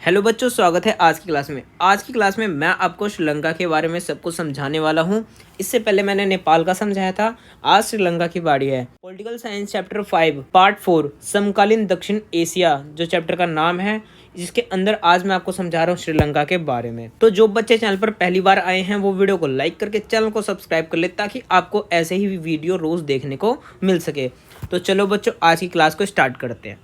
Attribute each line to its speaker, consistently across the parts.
Speaker 1: Hello बच्चों, स्वागत है आज की क्लास में। आज की क्लास में मैं आपको श्रीलंका के बारे में सब कुछ समझाने वाला हूं। इससे पहले मैंने नेपाल का समझाया था, आज श्रीलंका की बारी है। पॉलिटिकल साइंस चैप्टर 5 पार्ट 4 समकालीन दक्षिण एशिया जो चैप्टर का नाम है, जिसके अंदर आज मैं आपको समझा रहा हूँ श्रीलंका के बारे में। तो जो बच्चे चैनल पर पहली बार आए हैं वो वीडियो को लाइक करके चैनल को सब्सक्राइब कर ले, ताकि आपको ऐसे ही वीडियो रोज देखने को मिल सके। तो चलो बच्चों, आज की क्लास को स्टार्ट करते हैं।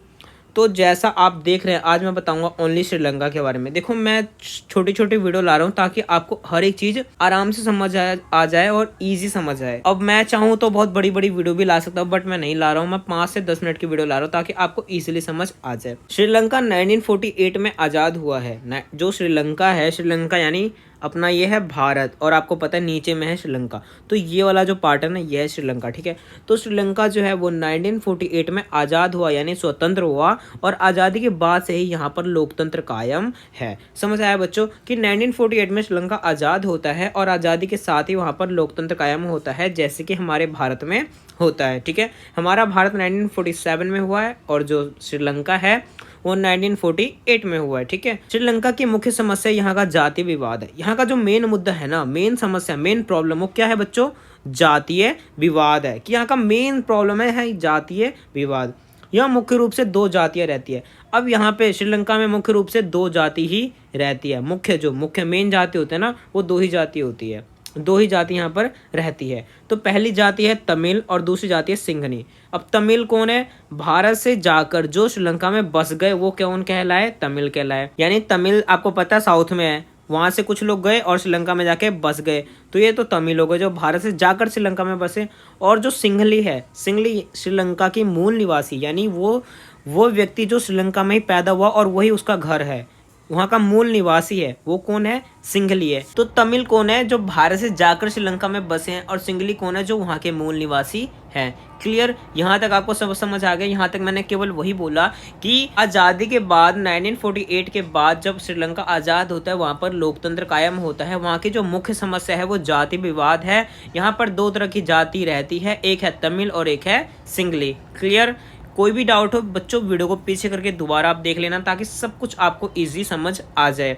Speaker 1: तो जैसा आप देख रहे हैं, आज मैं बताऊंगा ओनली श्रीलंका के बारे में। देखो, मैं छोटी छोटी वीडियो ला रहा हूँ ताकि आपको हर एक चीज आराम से समझ आ जाए और इजी समझ आए। अब मैं चाहूँ तो बहुत बड़ी बड़ी वीडियो भी ला सकता हूँ, बट मैं नहीं ला रहा हूँ। मैं 5 से 10 मिनट की वीडियो ला रहा हूँ ताकि आपको इजीली समझ आ जाए। श्रीलंका 1948 में आज़ाद हुआ है। जो श्रीलंका है, श्रीलंका यानी अपना ये है भारत, और आपको पता है नीचे में है श्रीलंका। तो ये वाला जो पार्ट है ना, ये है श्रीलंका, ठीक है। तो श्रीलंका जो है वो 1948 में आज़ाद हुआ, यानी स्वतंत्र हुआ, और आज़ादी के बाद से ही यहाँ पर लोकतंत्र कायम है। समझ आया बच्चों कि 1948 में श्रीलंका आज़ाद होता है और आज़ादी के साथ ही वहाँ पर लोकतंत्र कायम होता है, जैसे कि हमारे भारत में होता है, ठीक है। हमारा भारत 1947 में हुआ है और जो श्रीलंका है वो 1948 में हुआ है, ठीक है। श्रीलंका की मुख्य समस्या यहाँ का जातीय विवाद है। यहाँ का जो मेन मुद्दा है ना, मेन समस्या, मेन प्रॉब्लम, वो क्या है बच्चों? जातीय विवाद है। कि यहाँ का मेन प्रॉब्लम है जातीय विवाद। यह मुख्य रूप से 2 जातियाँ रहती है। अब यहाँ पे श्रीलंका में मुख्य रूप से 2 जाति ही रहती है। मुख्य मेन जाति होते हैं ना, वो 2 ही जाति होती है। 2 ही जाति यहाँ पर रहती है। तो पहली जाति है तमिल और दूसरी जाति है सिंघनी। अब तमिल कौन है? भारत से जाकर जो श्रीलंका में बस गए वो कौन कहलाए? तमिल कहलाए। यानी तमिल आपको पता है साउथ में है, वहां से कुछ लोग गए और श्रीलंका में जाके बस गए, तो ये तो तमिल लोग जो भारत से जाकर श्रीलंका में बसे। और जो सिंघली है, सिंघली श्रीलंका की मूल निवासी, यानी वो व्यक्ति जो श्रीलंका में ही पैदा हुआ और वही उसका घर है, वहाँ का मूल निवासी है, वो कौन है? सिंघली है। तो तमिल कौन है? जो भारत से जाकर श्रीलंका में बसे हैं, और सिंघली कौन है? जो वहाँ के मूल निवासी हैं। क्लियर? यहाँ तक आपको सब समझ आ गया। यहाँ तक मैंने केवल वही बोला कि आज़ादी के बाद 1948 के बाद जब श्रीलंका आज़ाद होता है, वहाँ पर लोकतंत्र कायम होता है। वहाँ की जो मुख्य समस्या है वो जाति विवाद है। यहाँ पर 2 तरह की जाति रहती है, एक है तमिल और एक है सिंघली। क्लियर? कोई भी डाउट हो बच्चों, वीडियो को पीछे करके दोबारा आप देख लेना, ताकि सब कुछ आपको इजी समझ आ जाए।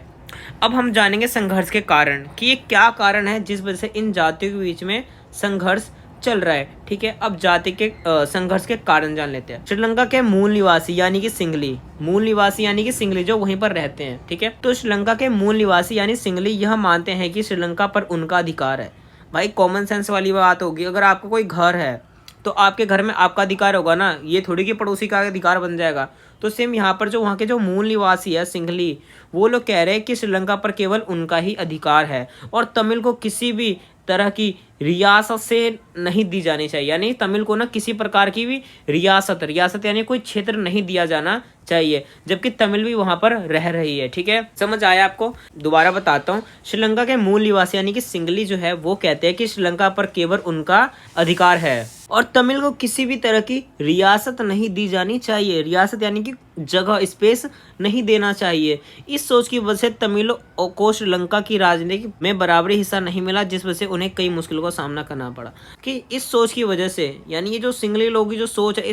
Speaker 1: अब हम जानेंगे संघर्ष के कारण, कि ये क्या कारण है जिस वजह से इन जातियों के बीच में संघर्ष चल रहा है, ठीक है। अब जाति के संघर्ष के कारण जान लेते हैं। श्रीलंका के मूल निवासी यानी कि सिंघली जो वहीं पर रहते हैं, ठीक है। तो श्रीलंका के मूल निवासी यानी सिंघली यह मानते हैं कि श्रीलंका पर उनका अधिकार है। भाई कॉमन सेंस वाली बात होगी। अगर आपका कोई घर है तो आपके घर में आपका अधिकार होगा ना, ये थोड़ी कि पड़ोसी का अधिकार बन जाएगा। तो सेम यहाँ पर जो वहाँ के जो मूल निवासी है सिंघली, वो लोग कह रहे हैं कि श्रीलंका पर केवल उनका ही अधिकार है, और तमिल को किसी भी तरह की रियासत से नहीं दी जानी चाहिए। यानी तमिल को ना किसी प्रकार की भी रियासत यानी कोई क्षेत्र नहीं दिया जाना चाहिए, जबकि तमिल भी वहां पर रह रही है, ठीक है। समझ आया आपको? दोबारा बताता हूँ। श्रीलंका के मूल निवासी यानी कि सिंघली जो है वो कहते हैं कि श्रीलंका पर केवल उनका अधिकार है, और तमिल को किसी भी तरह की रियासत नहीं दी जानी चाहिए। रियासत यानी कि जगह, स्पेस नहीं देना चाहिए। इस सोच की वजह से तमिलों को श्रीलंका की राजनीति में बराबरी हिस्सा नहीं मिला, जिस वजह से उन्हें कई मुश्किलों का सामना करना पड़ा। कि इस सोच की वजह से, यानी ये जो सिंघली लोगों की जो सोच है,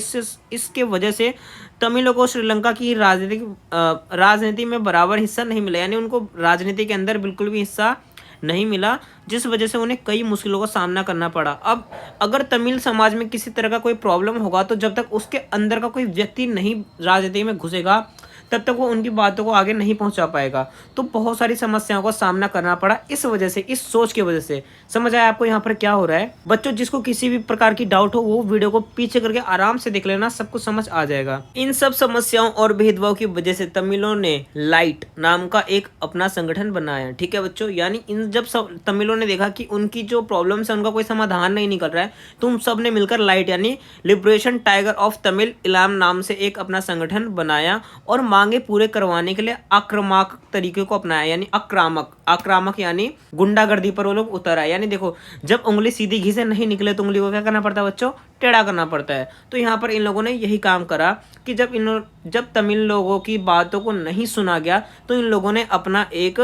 Speaker 1: इसके वजह से तमिलों को श्रीलंका की राजनीति में बराबर हिस्सा नहीं मिला, यानी उनको राजनीति के अंदर बिल्कुल भी हिस्सा नहीं मिला, जिस वजह से उन्हें कई मुश्किलों का सामना करना पड़ा। अब अगर तमिल समाज में किसी तरह का कोई प्रॉब्लम होगा, तो जब तक उसके अंदर का कोई व्यक्ति नहीं राजनीति में घुसेगा, तब तक वो उनकी बातों को आगे नहीं पहुंचा पाएगा। तो बहुत सारी समस्याओं का सामना करना पड़ा इस वजह से, इस सोच की वजह से। समझ आया आपको यहाँ पर क्या हो रहा है? बच्चों, जिसको किसी भी प्रकार की डाउट हो वो वीडियो को पीछे करके आराम से देख लेना, सब कुछ समझ आ जाएगा। इन सब समस्याओं और भेदभाव की वजह से तमिलों ने लाइट नाम का एक अपना संगठन बनाया, ठीक है बच्चों। यानी इन जब तमिलों ने देखा कि उनकी जो प्रॉब्लम है उनका कोई समाधान नहीं निकल रहा है, तो उन सब ने मिलकर लाइट यानी liberation tiger of Tamil Ilam नाम से एक अपना संगठन बनाया, और मांगे पूरे करवाने के लिए आक्रामक तरीके को अपनाया। यानी आक्रामक यानी गुंडागर्दी पर वो लोग उतर आए। यानी देखो, जब उंगली सीधी घी से नहीं निकले तो उंगली को क्या करना पड़ता है बच्चों? टेढ़ा करना पड़ता है। तो यहाँ पर इन लोगों ने यही काम करा कि जब तमिल लोगों की बातों को नहीं सुना गया, तो इन लोगों ने अपना एक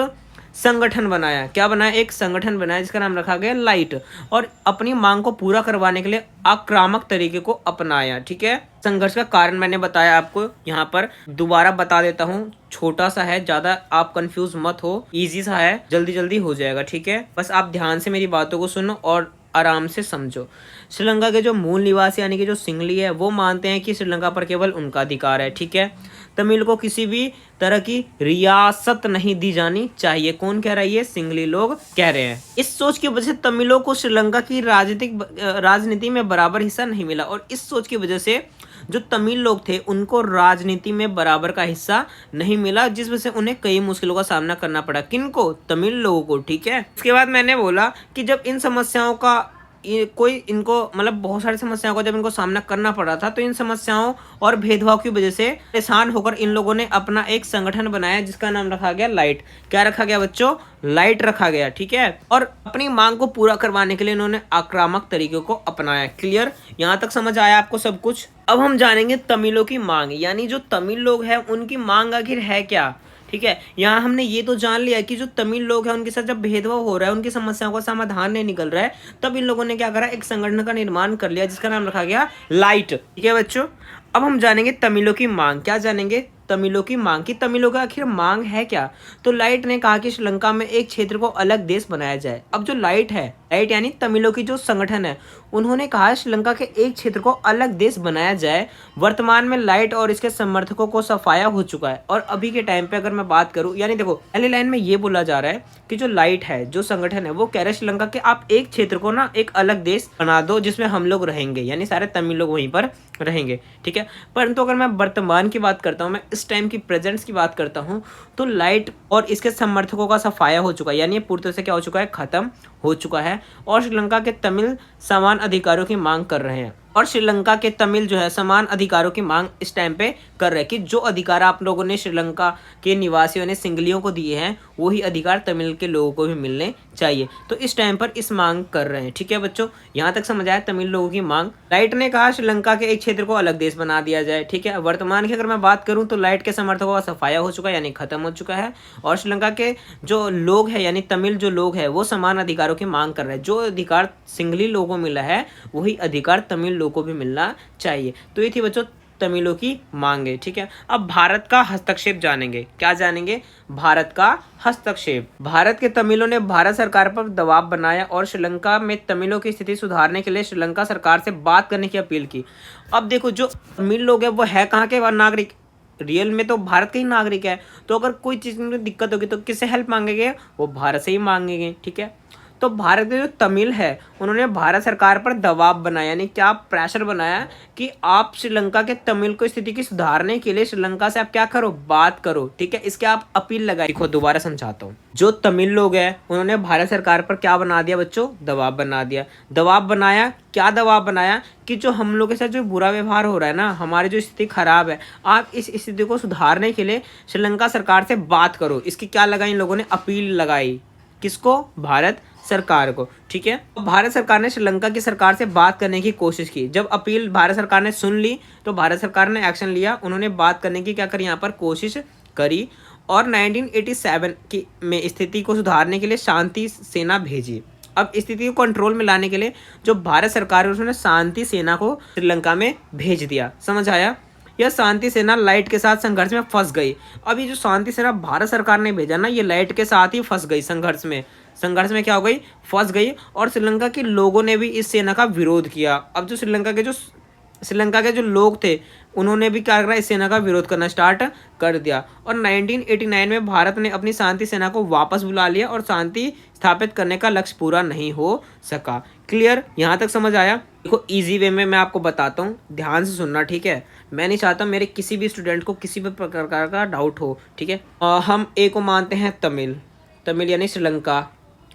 Speaker 1: संगठन बनाया। क्या बनाया? एक संगठन बनाया जिसका नाम रखा गया लाइट, और अपनी मांग को पूरा करवाने के लिए आक्रामक तरीके को अपनाया। ठीक है, संघर्ष का कारण मैंने बताया आपको, यहाँ पर दोबारा बता देता हूँ, छोटा सा है, ज्यादा आप कंफ्यूज मत हो, इजी सा है, जल्दी जल्दी हो जाएगा। ठीक है, बस आप ध्यान से मेरी बातों को सुनो और आराम से समझो। श्रीलंका के जो मूल निवासी यानी कि जो सिंगली है वो मानते हैं कि श्रीलंका पर केवल उनका अधिकार है। ठीक है, तमिल को किसी भी तरह की रियासत नहीं दी जानी चाहिए। कौन कह रहा है? ये सिंगली लोग कह रहे हैं। इस सोच की वजह से तमिलों को श्रीलंका की राजनीति में बराबर हिस्सा नहीं मिला, और इस सोच की वजह से जो तमिल लोग थे उनको राजनीति में बराबर का हिस्सा नहीं मिला, जिस वजह से उन्हें कई मुश्किलों का सामना करना पड़ा। किनको? तमिल लोगों को। ठीक है, उसके बाद मैंने बोला कि जब इन समस्याओं का इनको मतलब बहुत सारी समस्याओं का जब इनको सामना करना पड़ा था, तो इन समस्याओं और भेदभाव की वजह से परेशान होकर इन लोगों ने अपना एक संगठन बनाया जिसका नाम रखा गया लाइट। क्या रखा गया बच्चों? लाइट रखा गया। ठीक है, और अपनी मांग को पूरा करवाने के लिए इन्होंने आक्रामक तरीकों को अपनाया। क्लियर? यहाँ तक समझ आया आपको सब कुछ? अब हम जानेंगे तमिलों की मांग, यानी जो तमिल लोग हैं उनकी मांग आखिर है क्या। ठीक है, यहाँ हमने ये तो जान लिया कि जो तमिल लोग हैं उनके साथ जब भेदभाव हो रहा है, उनकी समस्याओं का समाधान नहीं निकल रहा है, तब इन लोगों ने क्या करा? एक संगठन का निर्माण कर लिया जिसका नाम रखा गया लाइट। ठीक है बच्चों, अब हम जानेंगे तमिलों की मांग। क्या जानेंगे? तमिलों की मांग, की तमिलों का आखिर मांग है क्या। तो लाइट ने कहा कि श्रीलंका में एक क्षेत्र को अलग देश बनाया जाए। अब जो लाइट है, लाइट यानी तमिलों की जो संगठन है, उन्होंने कहा श्रीलंका के एक क्षेत्र को अलग देश बनाया जाए। वर्तमान में लाइट और इसके समर्थकों को सफाया हो चुका है, और अभी के टाइम पे अगर मैं बात करूं, यानी देखो पहली लाइन में ये बोला जा रहा है कि जो लाइट है, जो संगठन है, वो कह रहे हैं श्रीलंका के आप एक क्षेत्र को ना एक अलग देश बना दो जिसमें हम लोग रहेंगे, यानी सारे तमिल लोग वहीं पर रहेंगे। ठीक है, परंतु अगर मैं वर्तमान की बात करता हूँ, मैं इस टाइम की प्रेजेंट्स की बात करता हूँ, तो लाइट और इसके समर्थकों का सफाया हो चुका है, यानी ये पूरी तरह से क्या हो चुका है? खत्म हो चुका है। और श्रीलंका के तमिल समान अधिकारों की मांग कर रहे हैं, और श्रीलंका के तमिल जो है समान अधिकारों की मांग इस टाइम पे कर रहे हैं कि जो अधिकार आप लोगों ने श्रीलंका के निवासियों ने सिंगलियों को दिए हैं, वही अधिकार तमिल के लोगों को भी मिलने चाहिए। तो इस टाइम पर इस मांग कर रहे हैं। ठीक है बच्चों, यहाँ तक समझ आया तमिल लोगों की मांग। लाइट ने कहा श्रीलंका के एक क्षेत्र को अलग देश बना दिया जाए। ठीक है, वर्तमान की अगर मैं बात करूँ तो लाइट के समर्थकों का सफाया हो चुका है, यानी खत्म हो चुका है, और श्रीलंका के जो लोग हैं यानी तमिल जो लोग हैं वो समान अधिकारों की मांग कर रहे हैं। जो अधिकार सिंगली लोगों को मिला है वही अधिकार तमिल लोगों को भी मिलना चाहिए। तो ये थी बच्चों तमिलों की मांगे। ठीक है, अब भारत का हस्तक्षेप जानेंगे। क्या जानेंगे? भारत का हस्तक्षेप। भारत के तमिलों ने भारत सरकार पर दबाव बनाया और श्रीलंका में तमिलों की स्थिति सुधारने के लिए श्रीलंका सरकार से बात करने की अपील की। अब देखो जो तमिल लोग हैं वो है कहाँ के नागरिक? रियल में तो भारत के ही नागरिक है, तो अगर कोई चीज़ में दिक्कत होगी तो किससे हेल्प मांगेंगे? वो भारत से ही मांगेंगे। ठीक है, तो भारत के जो तमिल है उन्होंने भारत सरकार पर दबाव बनाया, यानी क्या प्रेशर बनाया कि आप श्रीलंका के तमिल को स्थिति की सुधारने के लिए श्रीलंका से आप क्या करो? बात करो। ठीक है, इसके आप अपील लगाए। देखो दोबारा समझाता हूँ, जो तमिल लोग हैं उन्होंने भारत सरकार पर क्या बना दिया बच्चों? दबाव बना दिया। दबाव बनाया, क्या दबाव बनाया? कि जो हम लोग के साथ जो बुरा व्यवहार हो रहा है ना, हमारी जो स्थिति खराब है, आप इस स्थिति को सुधारने के लिए श्रीलंका सरकार से बात करो। इसकी क्या लगाई इन लोगों ने? अपील लगाई। किसको? भारत सरकार को। ठीक है, तो भारत सरकार ने श्रीलंका की सरकार से बात करने की कोशिश की। जब अपील भारत सरकार ने सुन ली तो भारत सरकार ने एक्शन लिया। उन्होंने बात करने की क्या करी? यहाँ पर कोशिश करी, और 1987 की में स्थिति को सुधारने के लिए शांति सेना भेजी। अब स्थिति को कंट्रोल में लाने के लिए जो भारत सरकार है उसने शांति सेना को श्रीलंका में भेज दिया। समझ आया? यह शांति सेना लाइट के साथ संघर्ष में फंस गई। अब ये जो शांति सेना भारत सरकार ने भेजा ना, ये लाइट के साथ ही फंस गई संघर्ष में। संघर्ष में क्या हो गई? फंस गई, और श्रीलंका के लोगों ने भी इस सेना का विरोध किया। अब जो श्रीलंका के जो लोग थे उन्होंने भी क्या करा? इस सेना का विरोध करना स्टार्ट कर दिया, और 1989 में भारत ने अपनी शांति सेना को वापस बुला लिया, और शांति स्थापित करने का लक्ष्य पूरा नहीं हो सका। क्लियर? यहाँ तक समझ आया? देखो इजी वे में मैं आपको बताता हूँ, ध्यान से सुनना। ठीक है, मैं नहीं चाहता मेरे किसी भी स्टूडेंट को किसी भी प्रकार का डाउट हो। ठीक है, हम ए को मानते हैं तमिल यानी श्रीलंका,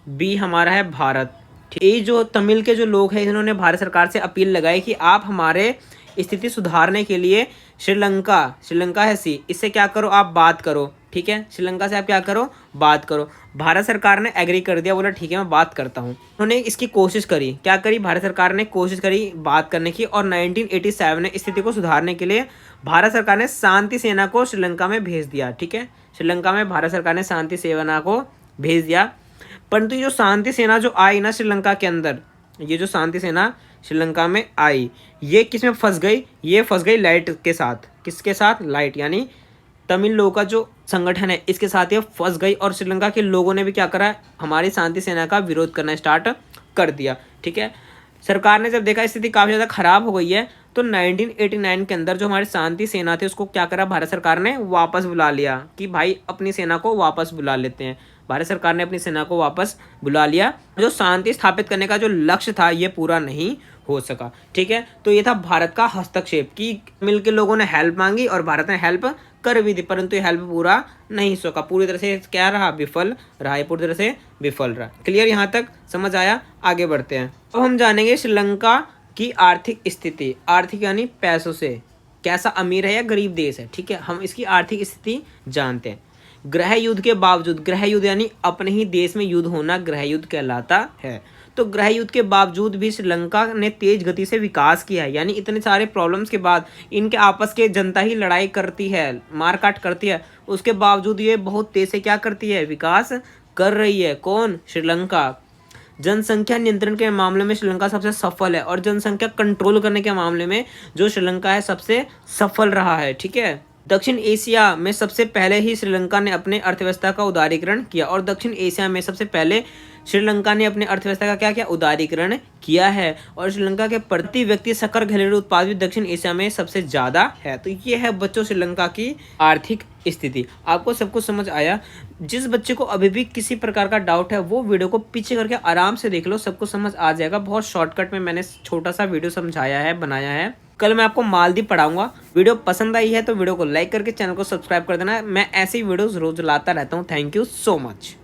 Speaker 1: बी हमारा है भारत। ये जो तमिल के जो लोग हैं इन्होंने भारत सरकार से अपील लगाई कि आप हमारे स्थिति सुधारने के लिए श्रीलंका है सी, इससे क्या करो? आप बात करो। ठीक है, श्रीलंका से आप क्या करो? बात करो। भारत सरकार ने एग्री कर दिया, बोला ठीक है मैं बात करता हूँ। उन्होंने इसकी कोशिश करी। क्या करी? भारत सरकार ने कोशिश करी बात करने की, और 1987 में स्थिति को सुधारने के लिए भारत सरकार ने शांति सेना को श्रीलंका में भेज दिया। ठीक है, श्रीलंका में भारत सरकार ने शांति सेना को भेज दिया। परंतु ये जो शांति सेना जो आई ना श्रीलंका के अंदर, ये जो शांति सेना श्रीलंका में आई, ये किस में फंस गई? ये फंस गई लाइट के साथ। किसके साथ? लाइट, यानी तमिल लोगों का जो संगठन है इसके साथ ये फंस गई। और श्रीलंका के लोगों ने भी क्या करा? हमारी शांति सेना का विरोध करना स्टार्ट कर दिया। ठीक है, सरकार ने जब देखा स्थिति काफ़ी ज़्यादा खराब हो गई है तो 1989 के अंदर जो हमारी शांति सेना थी उसको क्या करा? भारत सरकार ने वापस बुला लिया कि भाई अपनी सेना को वापस बुला लेते हैं। भारत सरकार ने अपनी सेना को वापस बुला लिया। जो शांति स्थापित करने का जो लक्ष्य था ये पूरा नहीं हो सका। ठीक है, तो ये था भारत का हस्तक्षेप कि मिल के लोगों ने हेल्प मांगी और भारत ने हेल्प कर भी दी, परंतु ये हेल्प पूरा नहीं सका, पूरी तरह से क्या रहा? विफल रहा, ये पूरी तरह से विफल रहा। क्लियर? यहाँ तक समझ आया? आगे बढ़ते हैं। अब हम जानेंगे श्रीलंका की आर्थिक स्थिति। आर्थिक यानी पैसों से कैसा अमीर है या गरीब देश है। ठीक है, हम इसकी आर्थिक स्थिति जानते हैं। गृह युद्ध के बावजूद, गृह युद्ध यानी अपने ही देश में युद्ध होना गृह युद्ध कहलाता है। तो गृह युद्ध के बावजूद भी श्रीलंका ने तेज गति से विकास किया है, यानी इतने सारे प्रॉब्लम्स के बाद इनके आपस के जनता ही लड़ाई करती है, मारकाट करती है, उसके बावजूद ये बहुत तेज से क्या करती है? विकास कर रही है। कौन? श्रीलंका। जनसंख्या नियंत्रण के मामले में श्रीलंका सबसे सफल है और जनसंख्या कंट्रोल करने के मामले में जो श्रीलंका है सबसे सफल रहा है। ठीक है, दक्षिण एशिया में सबसे पहले ही श्रीलंका ने अपने अर्थव्यवस्था का उदारीकरण किया और दक्षिण एशिया में सबसे पहले श्रीलंका ने अपने अर्थव्यवस्था का क्या किया? उदारीकरण किया है। और श्रीलंका के प्रति व्यक्ति सकल घरेलू उत्पाद भी दक्षिण एशिया में सबसे ज़्यादा है। तो ये है बच्चों श्रीलंका की आर्थिक स्थिति। आपको सब कुछ समझ आया? जिस बच्चे को अभी भी किसी प्रकार का डाउट है वो वीडियो को पीछे करके आराम से देख लो, सब कुछ समझ आ जाएगा। बहुत शॉर्टकट में मैंने छोटा सा वीडियो समझाया है, बनाया है। कल मैं आपको मालदीव पढ़ाऊंगा। वीडियो पसंद आई है तो वीडियो को लाइक करके चैनल को सब्सक्राइब कर देना। मैं ऐसे ही वीडियोस रोज लाता रहता हूँ। Thank you so much.